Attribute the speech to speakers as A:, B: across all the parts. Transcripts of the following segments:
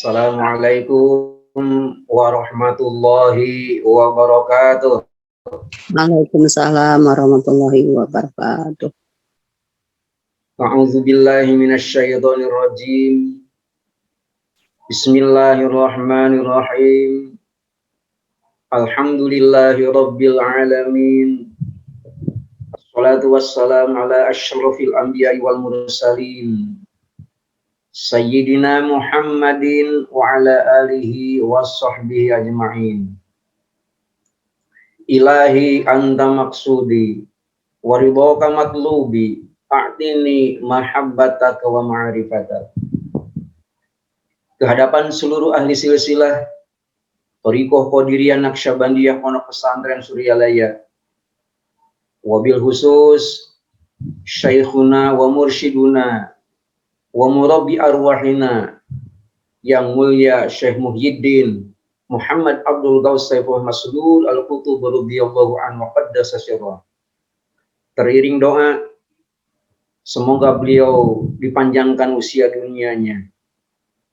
A: Assalamualaikum warahmatullahi wabarakatuh.
B: Waalaikumsalam warahmatullahi wabarakatuh.
A: A'udzu billahi minasyaitonir rajim. Bismillahirrahmanirrahim. Alhamdulillahi rabbil alamin. Wassalatu wassalamu ala asyrafil anbiya'i wal mursalin. Sayyidina Muhammadin wa ala alihi washabbihi ajma'in. Ilahi anta maksudi wa ridhaka matlubi a'tini mahabbataka wa ma'rifataka. Kehadapan seluruh ahli silsilah Thariqah Qadiriyah Naqsyabandiyah Pondok Pesantren Suryalaya, wabil khusus Syekhuna wa Mursyiduna wa Murabbi Arwahina yang mulia Syekh Muhyiddin Muhammad Abdul Ghaus Saiful Masdul Al-Qutub radhiyallahu anhu wa qaddasa sirrah. Teriring doa, semoga beliau dipanjangkan usia dunianya,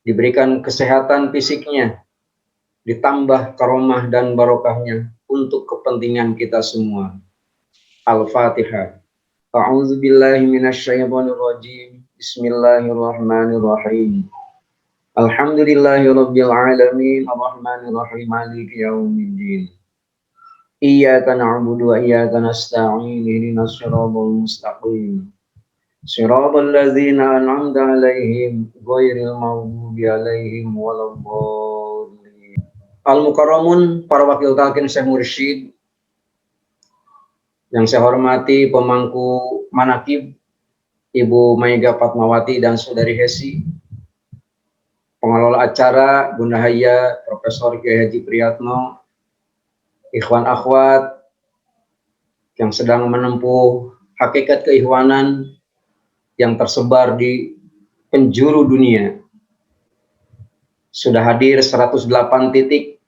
A: diberikan kesehatan fisiknya, ditambah karomah dan barokahnya untuk kepentingan kita semua. Al-Fatihah. A'udzu billahi minasyaitonir rajim. Bismillahirrahmanirrahim. Alhamdulillahi rabbil alamin, arrahmanir rahim, maliki yaumiddin. Iyyaka na'budu wa iyyaka nasta'in, ihdinas siratal mustaqim. Siratal ladzina an'amta 'alaihim ghairil maghdubi 'alaihim waladdallin. Al-Mukarramun, para wakil talqin Syekh Mursyid yang saya hormati, pemangku manaqib Ibu Maiga Fatmawati dan Saudari Hesi, pengelola acara Bunda Haya, Profesor Kiai Haji Priyatno, ikhwan akhwat yang sedang menempuh hakikat keikhwanan yang tersebar di penjuru dunia. Sudah hadir 108 titik,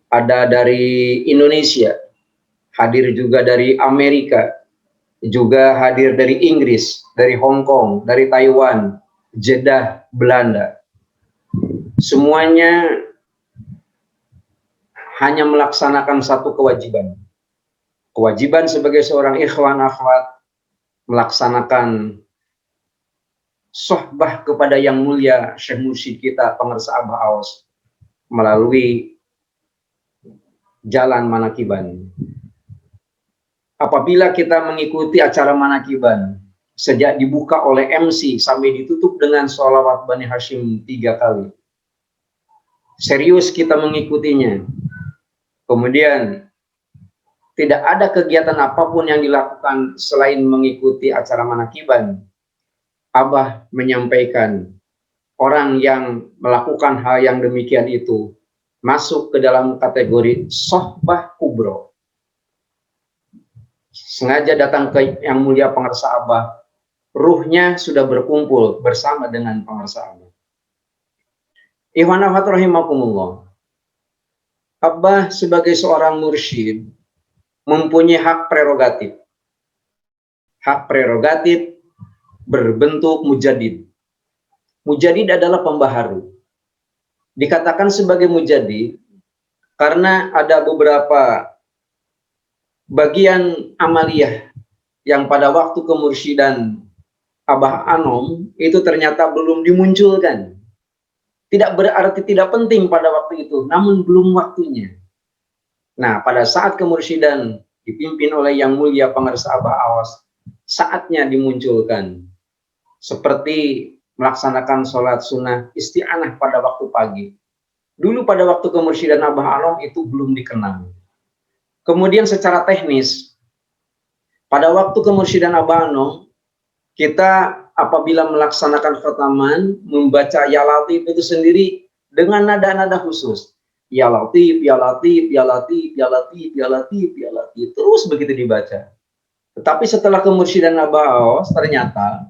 A: ada dari Indonesia, hadir juga dari Amerika, juga hadir dari Inggris, dari Hong Kong, dari Taiwan, Jeddah, Belanda. Semuanya hanya melaksanakan satu kewajiban. Kewajiban sebagai seorang ikhwan akhwat melaksanakan sohbah kepada yang mulia Syekh Mursyid kita, pengersa Abah Aos, melalui jalan manakiban. Apabila kita mengikuti acara manakiban, sejak dibuka oleh MC sampai ditutup dengan sholawat Bani Hashim 3 kali, serius kita mengikutinya. Kemudian tidak ada kegiatan apapun yang dilakukan selain mengikuti acara manakiban. Abah menyampaikan, orang yang melakukan hal yang demikian itu masuk ke dalam kategori sohbah kubro. Sengaja datang ke yang mulia pengersa Abah, ruhnya sudah berkumpul bersama dengan pengersa Abah. Ikhwan akhwat rahimakumullah, Abah sebagai seorang mursyid mempunyai hak prerogatif. Hak prerogatif berbentuk mujadid. Mujadid adalah pembaharu. Dikatakan sebagai mujadid karena ada beberapa bagian amaliyah yang pada waktu kemursyidan Abah Anom itu ternyata belum dimunculkan. Tidak berarti tidak penting pada waktu itu, namun belum waktunya. Nah, pada saat kemursyidan dipimpin oleh yang mulia pengersa Abah Aos, saatnya dimunculkan. Seperti melaksanakan sholat sunnah isti'anah pada waktu pagi. Dulu pada waktu kemursyidan Abah Anom itu belum dikenal. Kemudian secara teknis, pada waktu kemursyidan Abah Anom, kita apabila melaksanakan khataman, membaca Ya Latif itu sendiri dengan nada-nada khusus. Ya Latif, Ya Latif, Ya Latif, Ya Latif, Ya Latif, Ya Latif. Terus begitu dibaca. Tetapi setelah kemursyidan Abah Aos, ternyata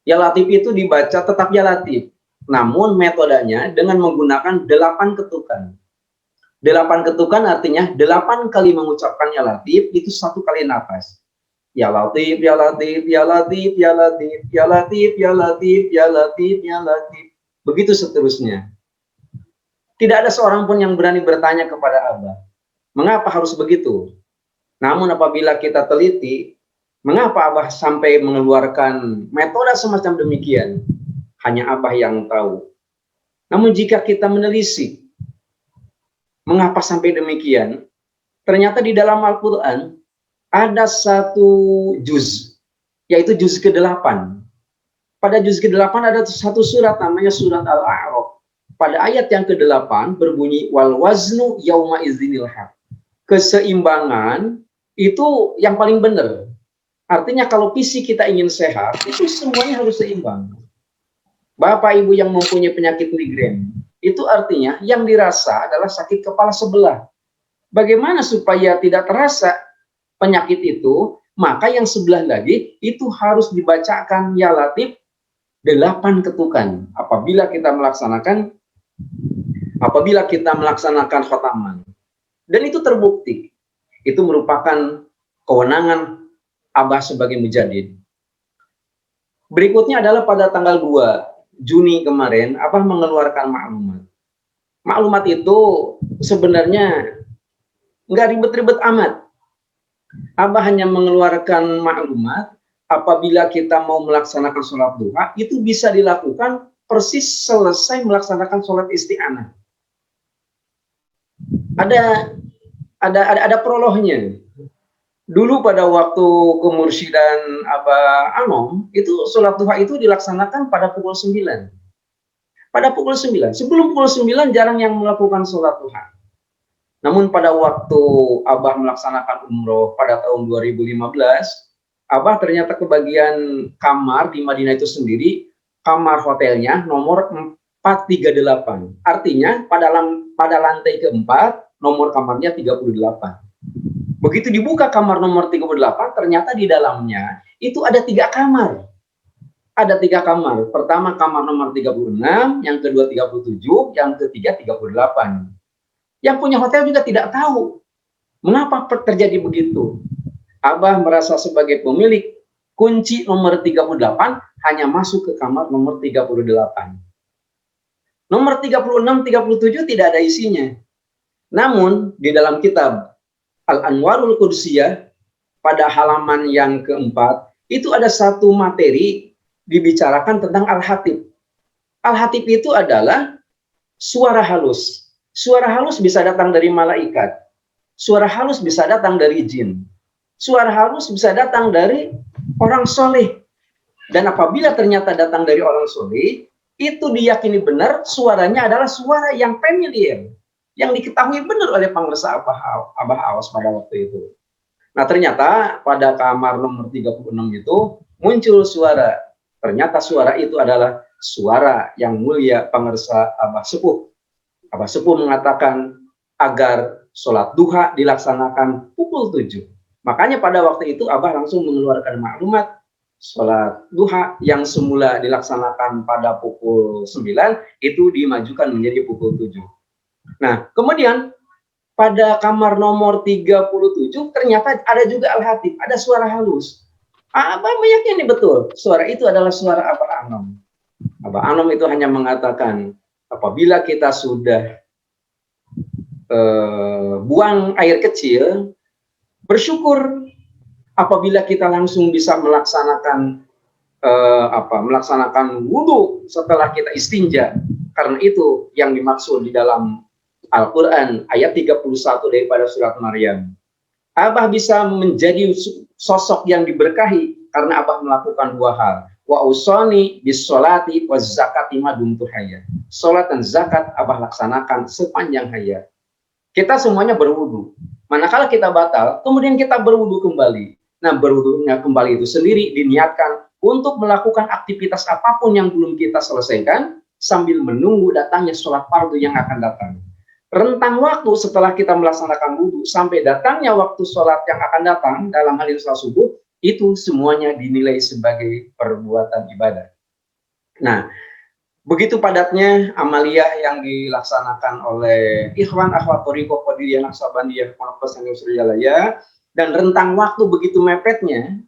A: Ya Latif itu dibaca tetap Ya Latif. Namun metodenya dengan menggunakan 8 ketukan. 8 ketukan artinya 8 kali mengucapkan Ya Latif itu 1 kali nafas. Ya Latif, Ya Latif, Ya Latif, Ya Latif, Ya Latif, Ya Latif, Ya Latif, Ya Latif. Begitu seterusnya. Tidak ada seorang pun yang berani bertanya kepada Abah, mengapa harus begitu? Namun apabila kita teliti, mengapa Abah sampai mengeluarkan metode semacam demikian? Hanya Abah yang tahu. Namun jika kita menelisik, mengapa sampai demikian? Ternyata di dalam Al-Quran ada satu juz, yaitu juz ke-8. Pada juz ke-8 ada satu surat namanya surat Al-A'raf. Pada ayat yang ke-8 berbunyi wal waznu yauma idzinil haq. Keseimbangan itu yang paling benar. Artinya kalau fisik kita ingin sehat, itu semuanya harus seimbang. Bapak Ibu yang mempunyai penyakit migrain, itu artinya yang dirasa adalah sakit kepala sebelah. Bagaimana supaya tidak terasa penyakit itu? Maka yang sebelah lagi itu harus dibacakan ya Latif 8 ketukan apabila kita melaksanakan khotaman. Dan itu terbukti. Itu merupakan kewenangan Abah sebagai mujadid. Berikutnya adalah pada tanggal 2 Juni kemarin, Abah mengeluarkan maklumat. Maklumat itu sebenarnya nggak ribet-ribet amat. Abah hanya mengeluarkan maklumat apabila kita mau melaksanakan sholat duha, itu bisa dilakukan persis selesai melaksanakan sholat isti'anah. Ada prolognya. Dulu pada waktu kemursyidan Abah Anom, itu sholat duha itu dilaksanakan pada pukul 9. Pada pukul 9. Sebelum pukul 9 jarang yang melakukan sholat duha. Namun pada waktu Abah melaksanakan umroh pada tahun 2015, Abah ternyata kebagian kamar di Madinah itu sendiri, kamar hotelnya nomor 438. Artinya pada lantai keempat, nomor kamarnya 38. Begitu dibuka kamar nomor 38, ternyata di dalamnya itu ada 3 kamar. Ada 3 kamar. Pertama kamar nomor 36, yang kedua 37, yang ketiga 38. Yang punya hotel juga tidak tahu mengapa terjadi begitu. Abah merasa sebagai pemilik kunci nomor 38 hanya masuk ke kamar nomor 38. Nomor 36, 37 tidak ada isinya. Namun di dalam kitab Al-Anwarul Qudsiyah pada halaman yang keempat itu ada satu materi dibicarakan tentang Al-Hatib. Al-Hatib itu adalah suara halus. Suara halus bisa datang dari malaikat. Suara halus bisa datang dari jin. Suara halus bisa datang dari orang soleh. Dan apabila ternyata datang dari orang soleh, itu diyakini benar suaranya adalah suara yang familiar, yang diketahui benar oleh penguasa Abah Awas pada waktu itu. Nah ternyata pada kamar nomor 36 itu muncul suara. Ternyata suara itu adalah suara yang mulia penguasa Abah Sepuh. Abah Sepuh mengatakan agar sholat duha dilaksanakan pukul 7. Makanya pada waktu itu Abah langsung mengeluarkan maklumat sholat duha yang semula dilaksanakan pada pukul 9 itu dimajukan menjadi pukul 7. Nah, kemudian pada kamar nomor 37 ternyata ada juga Al-Hatib, ada suara halus. Abah meyakini betul suara itu adalah suara Abah Anom. Abah Anom itu hanya mengatakan apabila kita sudah buang air kecil, bersyukur apabila kita langsung bisa melaksanakan melaksanakan wudhu setelah kita istinja. Karena itu yang dimaksud di dalam Al-Quran ayat 31 daripada surat Maryam. Abah bisa menjadi sosok yang diberkahi karena Abah melakukan 2 hal. Wa usoni bis sholati wa zakati ma dumtu hayya. Salat dan zakat Abah laksanakan sepanjang hayat. Kita semuanya berwudu. Manakala kita batal, kemudian kita berwudu kembali. Nah, berwudunya kembali itu sendiri diniatkan untuk melakukan aktivitas apapun yang belum kita selesaikan sambil menunggu datangnya sholat fardu yang akan datang. Rentang waktu setelah kita melaksanakan wudu sampai datangnya waktu sholat yang akan datang dalam hal ini sholat subuh, itu semuanya dinilai sebagai perbuatan ibadah. Nah, begitu padatnya amaliyah yang dilaksanakan oleh Ikhwan Akhwat Thariqah Qadiriyah Naqsabandiyah Pondok Pesantren Surjalaya, dan rentang waktu begitu mepetnya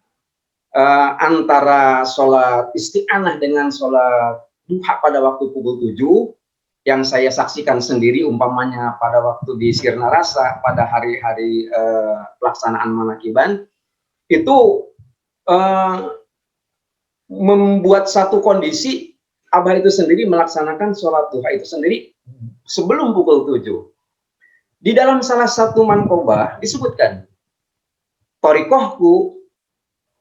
A: antara sholat isti'anah dengan sholat duha pada waktu pukul 7, yang saya saksikan sendiri, umpamanya pada waktu di Sirna Rasa pada hari-hari pelaksanaan manakiban, itu membuat satu kondisi Abah itu sendiri melaksanakan sholat duha itu sendiri sebelum pukul 7. Di dalam salah satu manqobah disebutkan, Thariqahku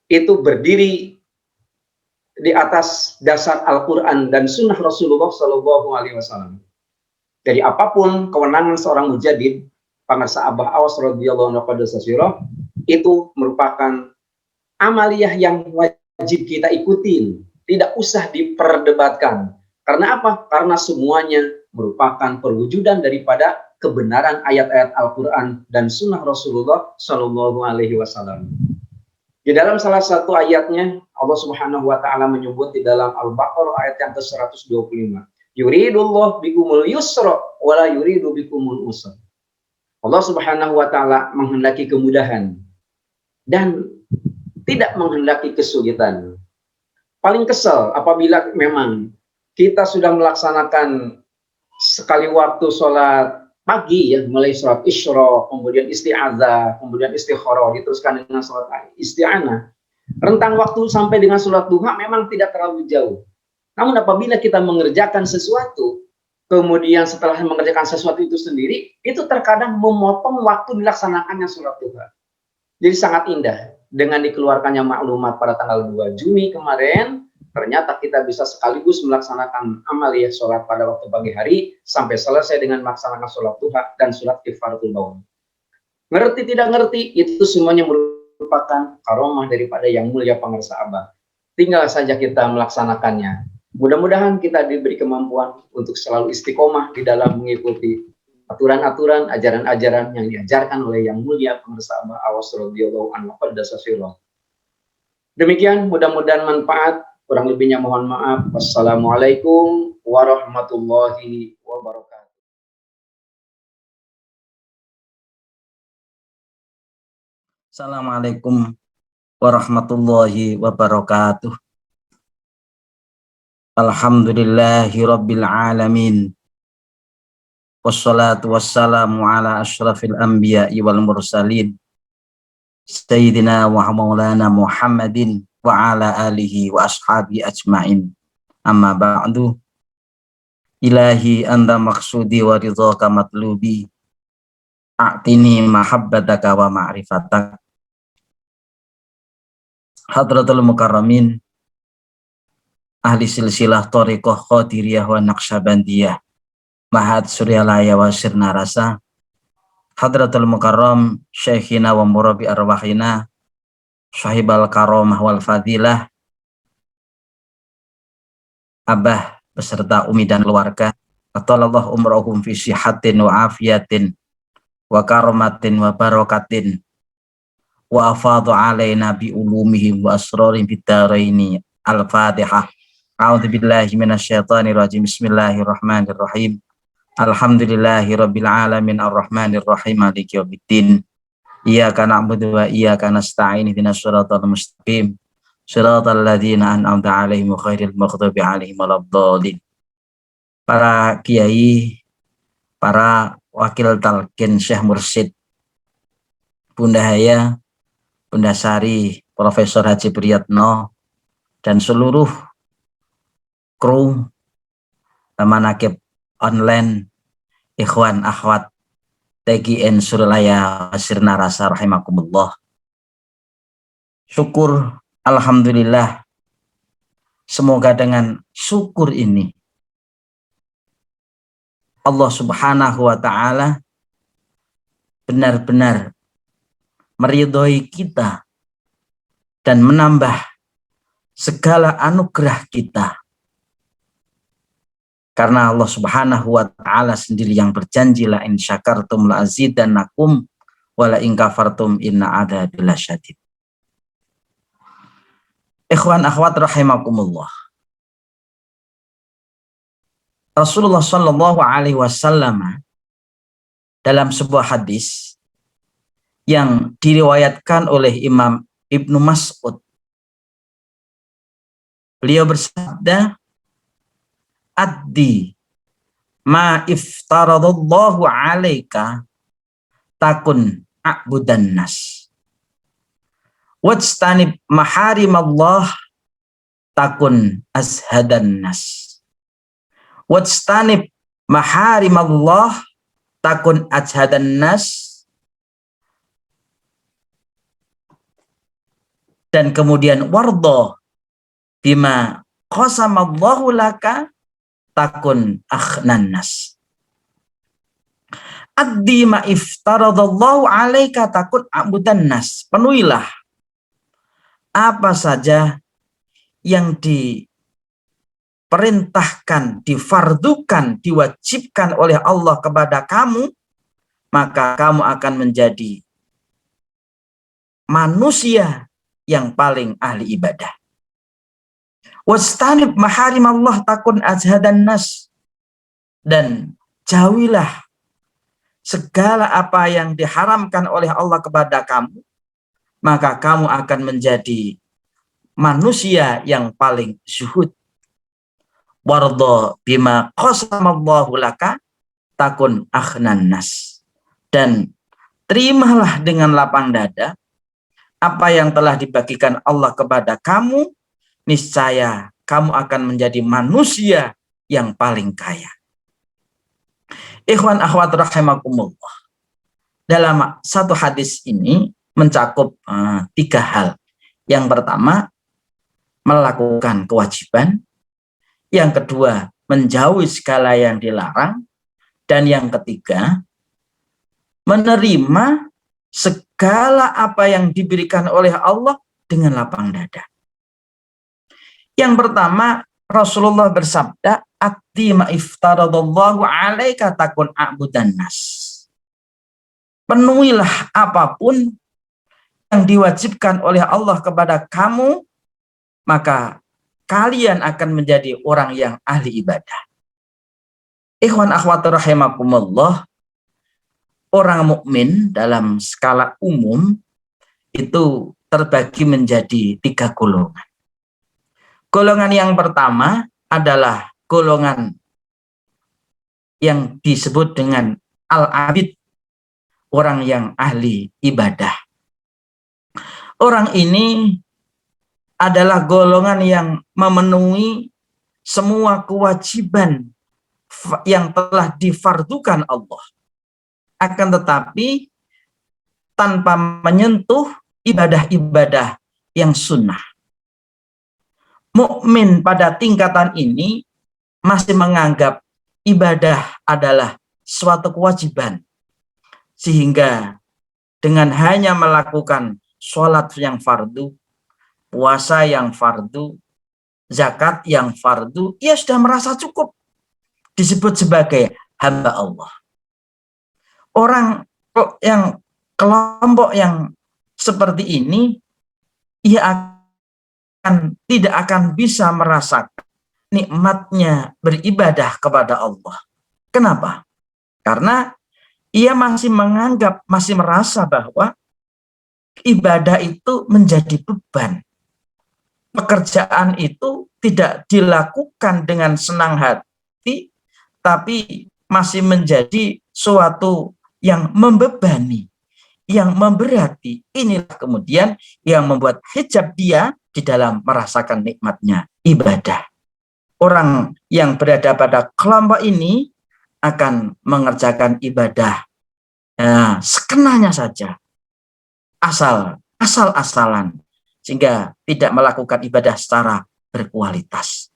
A: itu berdiri di atas dasar Al-Quran dan sunnah Rasulullah Shallallahu Alaihi Wasallam. Jadi apapun kewenangan seorang mujadid, pangarsa Abah Awas radhiyallahu anhu itu merupakan amaliyah yang wajib kita ikutin, tidak usah diperdebatkan. Karena apa? Karena semuanya merupakan perwujudan daripada kebenaran ayat-ayat Al-Quran dan sunnah Rasulullah Shallallahu Alaihi Wasallam. Di dalam salah satu ayatnya, Allah Subhanahu Wa Taala menyebut di dalam Al-Baqarah ayat yang ke-125, yuridullah bikumul yusra wala yuridu bikumul usra. Allah Subhanahu Wa Taala menghendaki kemudahan dan tidak menghendaki kesulitan. Paling kesel apabila memang kita sudah melaksanakan sekali waktu sholat pagi, ya, mulai sholat isyraq, kemudian isti'adzah, kemudian istikharah, diteruskan dengan sholat isti'anah. Rentang waktu sampai dengan sholat duha memang tidak terlalu jauh. Namun apabila kita mengerjakan sesuatu, kemudian setelah mengerjakan sesuatu itu sendiri, itu terkadang memotong waktu dilaksanakannya sholat duha. Jadi sangat indah. Dengan dikeluarkannya maklumat pada tanggal 2 Juni kemarin, ternyata kita bisa sekaligus melaksanakan amaliyah sholat pada waktu pagi hari sampai selesai dengan melaksanakan sholat duha dan sholat kifaratul baun. Ngerti tidak ngerti, itu semuanya merupakan karomah daripada yang mulia pangarsa Abah. Tinggal saja kita melaksanakannya. Mudah-mudahan kita diberi kemampuan untuk selalu istiqomah di dalam mengikuti aturan-aturan, ajaran-ajaran yang diajarkan oleh yang mulia pangarsa Abah Awas radhiyallahu anhu. Demikian, mudah-mudahan manfaat. Kurang lebihnya mohon maaf. Wassalamualaikum warahmatullahi wabarakatuh.
C: Assalamualaikum warahmatullahi wabarakatuh. Alhamdulillahi rabbil alamin. Wassalatu wassalamu ala asyrafil anbiya'i wal mursalin. Sayyidina wa maulana Muhammadin wa ala alihi wa ashabi ajma'in. Amma ba'du. Ilahi anta maksudi wa ridhaka matlubi. A'tini mahabbataka wa ma'rifatak. Hadratul Mukarramin, ahli silsilah Thariqah Qadiriyah wa Naqsyabandiyah, Mahad Suryalaya wa Sirna Rasa, Hadratul Mukarram Syekhina wa Murabi Arwahina, Sahibal Karomah wal Fadilah, Abah beserta Umi dan keluarga, Atalallah umrahum fi sihatin wa afiyatin wa karomatin wa barokatin wa afadu alaina bi ulumihim wa asrarin bidaraini. Al-Fatihah. A'udzubillahi minasyaitonir rajim. Bismillahirrahmanirrahim. Alhamdulillahi rabbil alamin arrahmanir rahim maliki yaumiddin. Iyyaka na'budu wa iyyaka nasta'in ihdinas siratal mustaqim. Shiratal ladzina an'amta 'alaihim ghairil maghdubi 'alaihim waladdallin. Para kiai, para wakil talqin Syekh Mursyid, Bunda Haya, Bunda Sari, Profesor Haji Priyatno, dan seluruh kru manakib online, ikhwan akhwat TGN Suralaya Sirna Rasa rahimakumullah. Syukur, alhamdulillah. Semoga dengan syukur ini Allah Subhanahu wa Ta'ala benar-benar meridhoi kita dan menambah segala anugerah kita. Karena Allah Subhanahu wa Ta'ala sendiri yang berjanji, la in syakartum la azidannakum wa la in kafartum inna adzabi lasyadid. Ikhwan akhwat rahimakumullah. Rasulullah Shallallahu Alaihi Wasallam dalam sebuah hadis yang diriwayatkan oleh Imam Ibnu Mas'ud, beliau bersabda, addi ma iftaradallahu alaika takun a'budan nas. Wajtanib maharimallah takun azhadan nas. Wajtanib maharimallah takun azhadan nas. Dan kemudian wardo bima qasamallahu laka takun akhnan nas. Addi ma iftaradallahu alaika takun a'budan nas. Penuhilah apa saja yang diperintahkan, difardukan, diwajibkan oleh Allah kepada kamu, maka kamu akan menjadi manusia yang paling ahli ibadah. Wastanib maharimallah takun azhadan nas. Dan jauhilah segala apa yang diharamkan oleh Allah kepada kamu, maka kamu akan menjadi manusia yang paling zuhud. Wardo bima qasamallahu laka takun akhnan nas. Dan terimalah dengan lapang dada apa yang telah dibagikan Allah kepada kamu, niscaya kamu akan menjadi manusia yang paling kaya. Ikhwan akhwat rahimakumullah. Dalam satu hadis ini mencakup 3 hal. Yang pertama, melakukan kewajiban. Yang kedua, menjauhi segala yang dilarang. Dan yang ketiga, menerima segala apa yang diberikan oleh Allah dengan lapang dada. Yang pertama, Rasulullah bersabda, "Atti ma iftaradallahu alaika takun a'budan nas." Penuhilah apapun yang diwajibkan oleh Allah kepada kamu, maka kalian akan menjadi orang yang ahli ibadah. Ikhwan akhwat rahimakumullah, orang mukmin dalam skala umum itu terbagi menjadi 3 golongan. Golongan yang pertama adalah golongan yang disebut dengan al-abid, orang yang ahli ibadah. Orang ini adalah golongan yang memenuhi semua kewajiban yang telah difardukan Allah. Akan tetapi tanpa menyentuh ibadah-ibadah yang sunnah. Mukmin pada tingkatan ini masih menganggap ibadah adalah suatu kewajiban. Sehingga dengan hanya melakukan sholat yang fardu, puasa yang fardu, zakat yang fardu, ia sudah merasa cukup disebut sebagai hamba Allah. Orang yang kelompok yang seperti ini, ia tidak akan bisa merasakan nikmatnya beribadah kepada Allah. Kenapa? Karena ia masih menganggap, masih merasa bahwa ibadah itu menjadi beban. Pekerjaan itu tidak dilakukan dengan senang hati, tapi masih menjadi suatu yang membebani, yang memberati. Inilah kemudian yang membuat hijab dia di dalam merasakan nikmatnya ibadah. Orang yang berada pada kelompok ini akan mengerjakan ibadah sekenanya saja, asal-asalan, sehingga tidak melakukan ibadah secara berkualitas.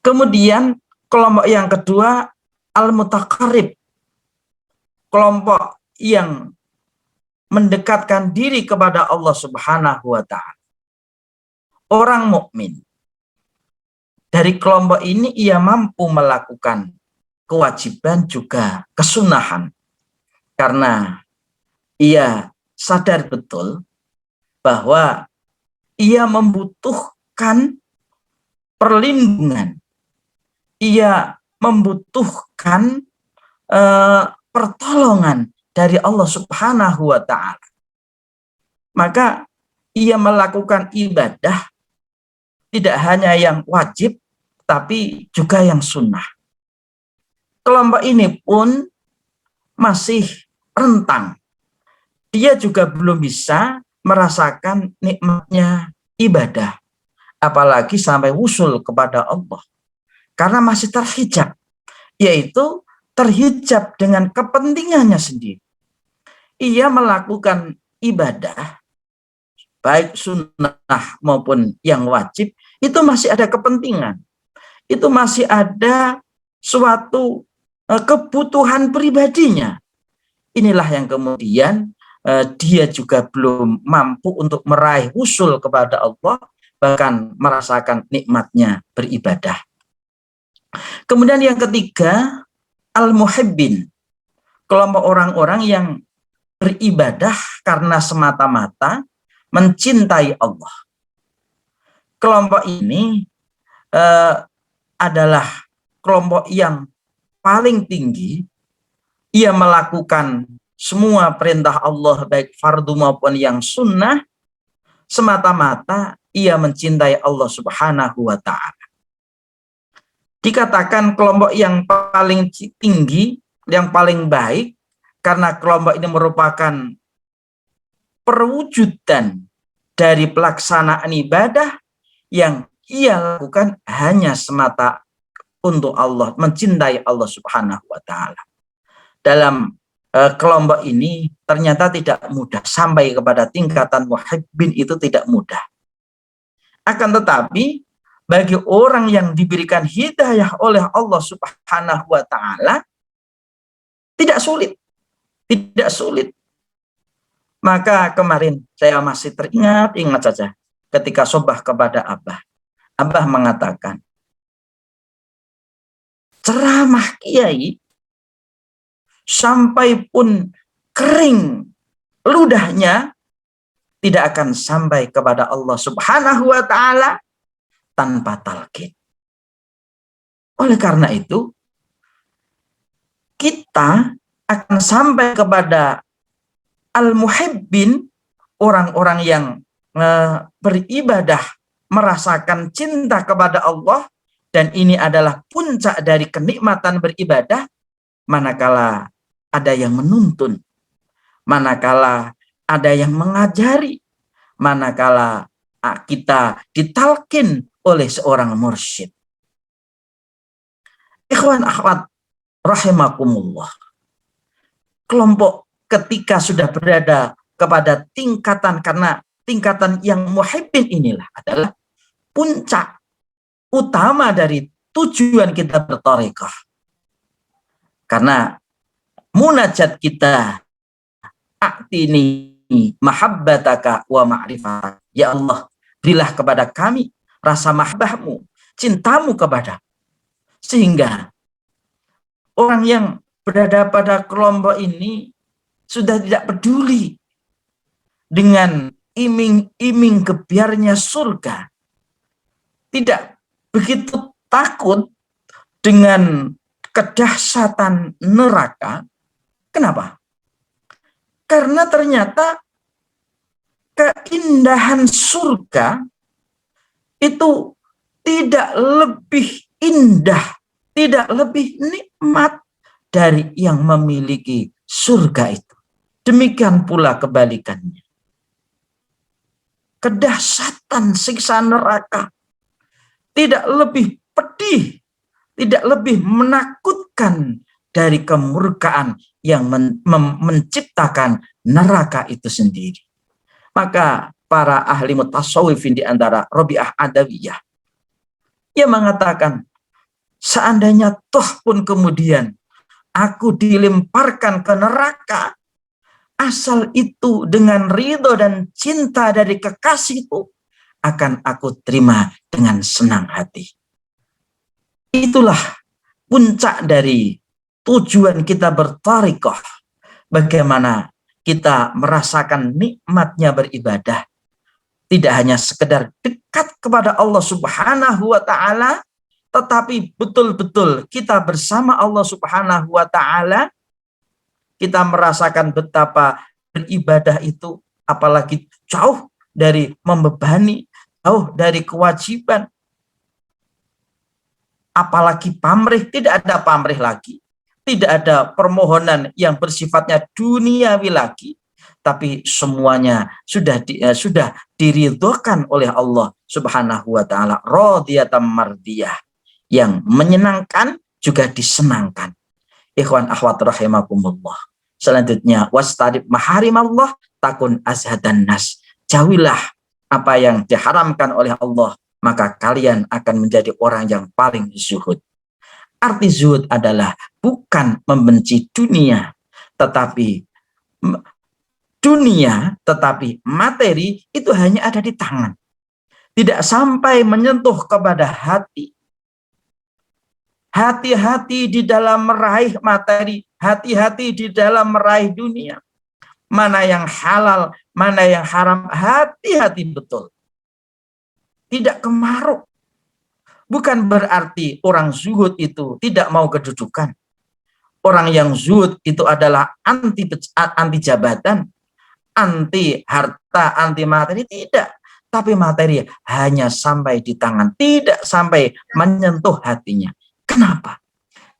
C: Kemudian kelompok yang kedua, al-mutaqarrib, kelompok yang mendekatkan diri kepada Allah Subhanahu wa Ta'ala. Orang mukmin dari kelompok ini ia mampu melakukan kewajiban juga kesunahan, karena ia sadar betul bahwa ia membutuhkan perlindungan, ia membutuhkan pertolongan dari Allah Subhanahu wa Ta'ala. Maka ia melakukan ibadah tidak hanya yang wajib, tapi juga yang sunnah. kelompok ini pun masih rentang. Dia juga belum bisa merasakan nikmatnya ibadah, apalagi sampai wusul kepada Allah, karena masih terhijab, yaitu terhijab dengan kepentingannya sendiri. Ia melakukan ibadah, baik sunnah maupun yang wajib, itu masih ada kepentingan, itu masih ada suatu kebutuhan pribadinya. Inilah yang kemudian dia juga belum mampu untuk meraih usul kepada Allah, bahkan merasakan nikmatnya beribadah. Kemudian yang ketiga, al-muhibbin, kelompok orang-orang yang beribadah karena semata-mata mencintai Allah. Kelompok ini adalah kelompok yang paling tinggi. Ia melakukan semua perintah Allah, baik fardu maupun yang sunnah, semata-mata ia mencintai Allah Subhanahu wa Ta'ala. Dikatakan kelompok yang paling tinggi, yang paling baik, karena kelompok ini merupakan perwujudan dari pelaksanaan ibadah yang ia lakukan hanya semata untuk Allah, mencintai Allah Subhanahu wa Ta'ala. Dalam kelompok ini ternyata tidak mudah, sampai kepada tingkatan muhibbin itu tidak mudah. Akan tetapi bagi orang yang diberikan hidayah oleh Allah Subhanahu wa Ta'ala, tidak sulit, tidak sulit. Maka kemarin saya masih ingat saja ketika sobah kepada Abah mengatakan, ceramah kiai sampai pun kering ludahnya tidak akan sampai kepada Allah Subhanahu wa Ta'ala tanpa talqin. Oleh karena itu, kita akan sampai kepada al-muhibbin, orang-orang yang beribadah, merasakan cinta kepada Allah, dan ini adalah puncak dari kenikmatan beribadah, manakala ada yang menuntun, manakala ada yang mengajari, manakala kita ditalkin oleh seorang mursyid. Ikhwan akhwat rahimakumullah, kelompok ketika sudah berada kepada tingkatan, karena tingkatan yang muhibbin inilah adalah puncak utama dari tujuan kita berthariqah. Karena munajat kita, a'tini mahabbataka wa ma'rifataka, ya Allah, berilah kepada kami rasa mahabbahmu, cintamu kepada, sehingga orang yang berada pada kelompok ini sudah tidak peduli dengan iming-iming kebiarnya surga, tidak begitu takut dengan kedahsyatan neraka. Kenapa? Karena ternyata keindahan surga itu tidak lebih indah, tidak lebih nikmat dari yang memiliki surga itu. Demikian pula kebalikannya. Kedahsyatan siksa neraka tidak lebih pedih, tidak lebih menakutkan dari kemurkaan yang menciptakan neraka itu sendiri. Maka para ahli mutasawwifin di antara Rabi'ah Adawiyah, ia mengatakan, seandainya toh pun kemudian aku dilemparkan ke neraka, asal itu dengan ridho dan cinta dari kekasihku, akan aku terima dengan senang hati. Itulah puncak dari tujuan kita berthariqah. Bagaimana kita merasakan nikmatnya beribadah. Tidak hanya sekedar dekat kepada Allah Subhanahu wa Ta'ala, tetapi betul-betul kita bersama Allah Subhanahu wa Ta'ala. Kita merasakan betapa beribadah itu, apalagi jauh dari membebani, jauh dari kewajiban, apalagi pamrih, tidak ada pamrih lagi. tidak ada permohonan yang bersifatnya duniawi lagi, tapi semuanya sudah diridhokan oleh Allah Subhanahu wa taala, radiyatan mardiyah, yang menyenangkan juga disenangkan. Ikhwan akhwat rahimakumullah. Selanjutnya, wastadib maharimallah takun azhadan nas. Jauhilah apa yang diharamkan oleh Allah, maka kalian akan menjadi orang yang paling zuhud. Arti zuhud adalah bukan membenci dunia, tetapi materi itu hanya ada di tangan. Tidak sampai menyentuh kepada hati. Hati-hati di dalam meraih materi, hati-hati di dalam meraih dunia. Mana yang halal, mana yang haram, hati-hati betul. Tidak kemaruk. Bukan berarti orang zuhud itu tidak mau kedudukan. Orang yang zuhud itu adalah anti jabatan, anti harta, anti materi, tidak. Tapi materi hanya sampai di tangan, tidak sampai menyentuh hatinya. Kenapa?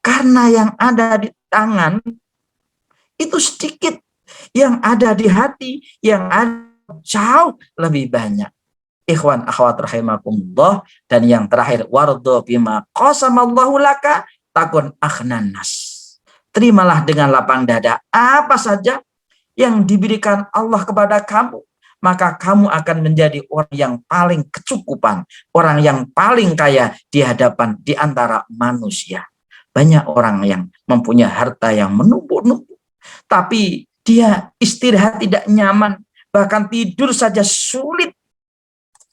C: Karena yang ada di tangan itu sedikit, yang ada di hati, yang ada jauh lebih banyak. Ikhwan akhwat rahimakumullah. Dan yang terakhir, wardo bima qasamallahu laka takun akhnan nas. Terimalah dengan lapang dada apa saja yang diberikan Allah kepada kamu, maka kamu akan menjadi orang yang paling kecukupan, orang yang paling kaya di hadapan di antara manusia. Banyak orang yang mempunyai harta yang menumpuk-numpuk, tapi dia istirahat tidak nyaman, bahkan tidur saja sulit.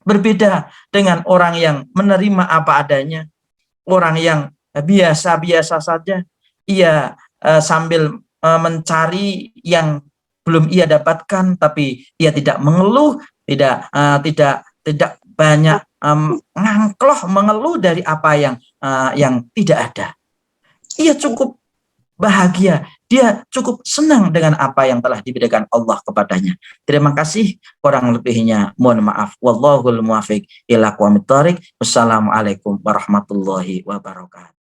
C: Berbeda dengan orang yang menerima apa adanya, orang yang biasa-biasa saja, ia sambil mencari yang belum ia dapatkan, tapi ia tidak mengeluh, tidak banyak ngangkloh mengeluh dari apa yang tidak ada. Ia cukup bahagia, dia cukup senang dengan apa yang telah diberikan Allah kepadanya. Terima kasih, kurang lebihnya mohon maaf. Wallahul muwaffiq ila aqwamit thoriq. Wassalamualaikum warahmatullahi wabarakatuh.